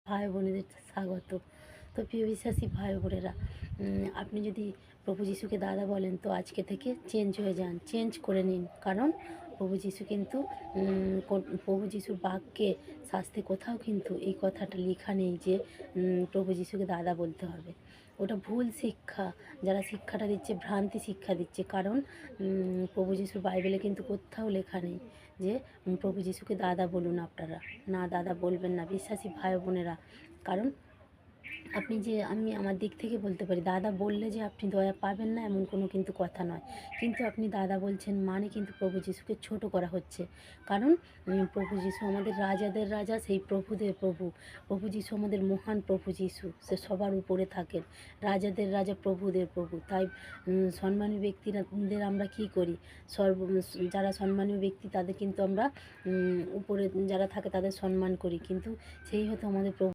ভাই বোনেদের স্বাগত। তো প্রিয় বিশ্বাসী ভাই বোনেরা, আপনি যদি প্রভু যিশুকে দাদা বলেন তো আজকে থেকে চেঞ্জ হয়ে যান, চেঞ্জ করে নিন। কারণ প্রভু যিশু কিন্তু প্রভু যিশুর বাক্যে শাস্ত্রে কোথাও কিন্তু এই কথাটা লেখা নেই যে প্রভু যিশুকে দাদা বলতে হবে। ওটা ভুল শিক্ষা, যারা শিক্ষাটা দিচ্ছে ভ্রান্তি শিক্ষা দিচ্ছে। কারণ প্রভু যিশুর বাইবেলে কিন্তু কোথাও লেখা নেই যে প্রভু যিশুকে দাদা বলুন আপনারা। না, দাদা বলবেন না বিশ্বাসী ভাই বোনেরা। কারণ আপনি যে আমি আমার দিক থেকে বলতে পারি, দাদা বললে যে আপনি দয়া পাবেন না এমন কোনো কিন্তু কথা নয়। কিন্তু আপনি দাদা বলছেন মানে কিন্তু প্রভু যিশুকে ছোট করা হচ্ছে। কারণ প্রভু যিশু আমাদের রাজাদের রাজা, সেই প্রভুদের প্রভু। প্রভু যিশু আমাদের মহান প্রভু যিশু, সে সবার উপরে থাকেন, রাজাদের রাজা, প্রভুদের প্রভু। তাই সম্মানীয় ব্যক্তিদের আমরা কী করি, যারা সম্মানীয় ব্যক্তি তাদের কিন্তু আমরা উপরে যারা থাকে তাদের সম্মান করি, কিন্তু সেই হয়তো আমাদের প্রভু।